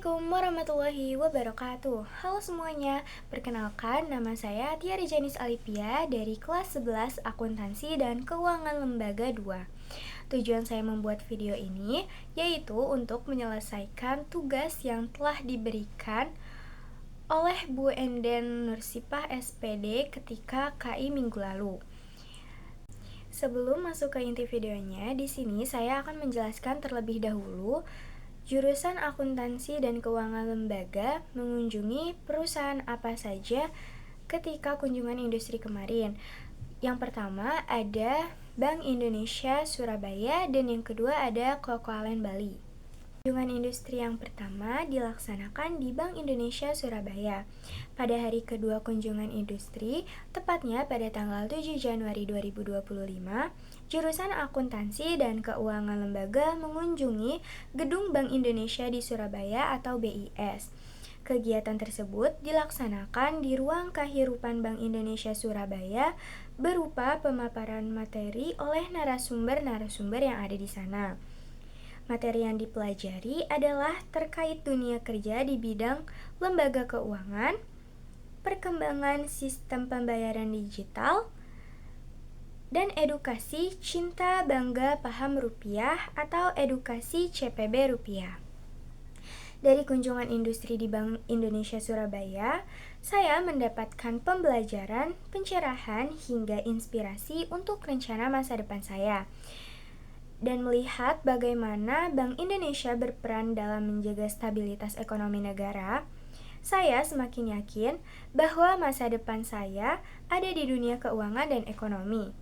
Assalamualaikum warahmatullahi wabarakatuh. Halo semuanya, perkenalkan nama saya Tia Rejanis Alipia dari kelas 11 Akuntansi dan Keuangan Lembaga 2. Tujuan saya membuat video ini yaitu untuk menyelesaikan tugas yang telah diberikan oleh Bu Enden Nursipah SPD ketika KI minggu lalu. Sebelum masuk ke inti videonya, di sini saya akan menjelaskan terlebih dahulu jurusan akuntansi dan keuangan lembaga mengunjungi perusahaan apa saja ketika kunjungan industri kemarin. Yang pertama ada Bank Indonesia Surabaya dan yang kedua ada Coco Island Bali. Kunjungan industri yang pertama dilaksanakan di Bank Indonesia Surabaya. Pada hari kedua kunjungan industri, tepatnya pada tanggal 7 Januari 2025, jurusan akuntansi dan keuangan lembaga mengunjungi Gedung Bank Indonesia di Surabaya atau BIS. Kegiatan tersebut dilaksanakan di ruang kehirupan Bank Indonesia Surabaya berupa pemaparan materi oleh narasumber-narasumber yang ada di sana. Materi yang dipelajari adalah terkait dunia kerja di bidang lembaga keuangan, perkembangan sistem pembayaran digital, dan edukasi cinta bangga paham rupiah atau edukasi CPB rupiah. Dari kunjungan industri di Bank Indonesia Surabaya, saya mendapatkan pembelajaran, pencerahan, hingga inspirasi untuk rencana masa depan saya. Dan melihat bagaimana Bank Indonesia berperan dalam menjaga stabilitas ekonomi negara, saya semakin yakin bahwa masa depan saya ada di dunia keuangan dan ekonomi.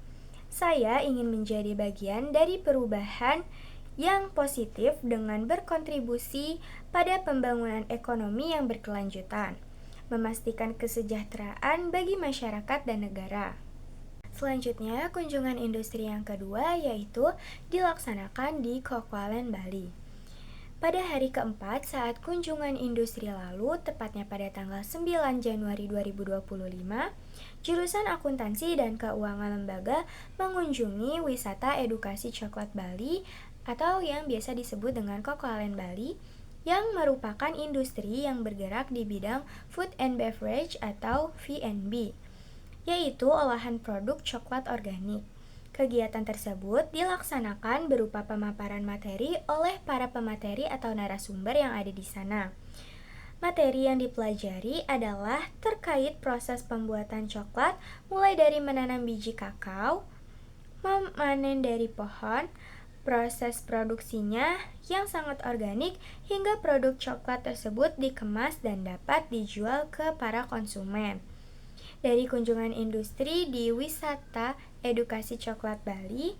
Saya ingin menjadi bagian dari perubahan yang positif dengan berkontribusi pada pembangunan ekonomi yang berkelanjutan, memastikan kesejahteraan bagi masyarakat dan negara. Selanjutnya, kunjungan industri yang kedua yaitu dilaksanakan di Coco Island Bali. Pada hari keempat saat kunjungan industri lalu, tepatnya pada tanggal 9 Januari 2025, jurusan akuntansi dan keuangan lembaga mengunjungi wisata edukasi coklat Bali atau yang biasa disebut dengan Coco Island Bali, yang merupakan industri yang bergerak di bidang food and beverage atau F&B, yaitu olahan produk coklat organik. Kegiatan tersebut dilaksanakan berupa pemaparan materi oleh para pemateri atau narasumber yang ada di sana. Materi yang dipelajari adalah terkait proses pembuatan coklat, mulai dari menanam biji kakao, memanen dari pohon, proses produksinya yang sangat organik, hingga produk coklat tersebut dikemas dan dapat dijual ke para konsumen. Dari kunjungan industri di wisata edukasi coklat Bali,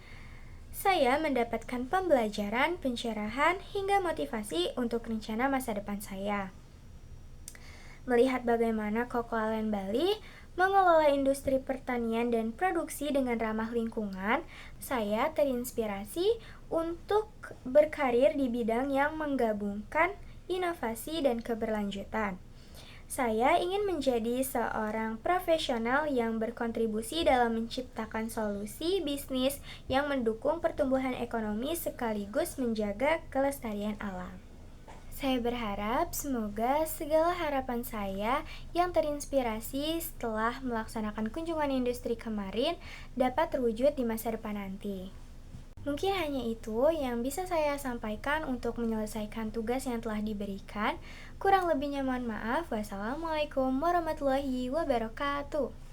saya mendapatkan pembelajaran, pencerahan, hingga motivasi untuk rencana masa depan saya. Melihat bagaimana Coco Island Bali mengelola industri pertanian dan produksi dengan ramah lingkungan, saya terinspirasi untuk berkarir di bidang yang menggabungkan inovasi dan keberlanjutan. Saya ingin menjadi seorang profesional yang berkontribusi dalam menciptakan solusi bisnis yang mendukung pertumbuhan ekonomi sekaligus menjaga kelestarian alam. Saya berharap semoga segala harapan saya yang terinspirasi setelah melaksanakan kunjungan industri kemarin dapat terwujud di masa depan nanti. Mungkin hanya itu yang bisa saya sampaikan untuk menyelesaikan tugas yang telah diberikan. Kurang lebihnya mohon maaf. Wassalamualaikum warahmatullahi wabarakatuh.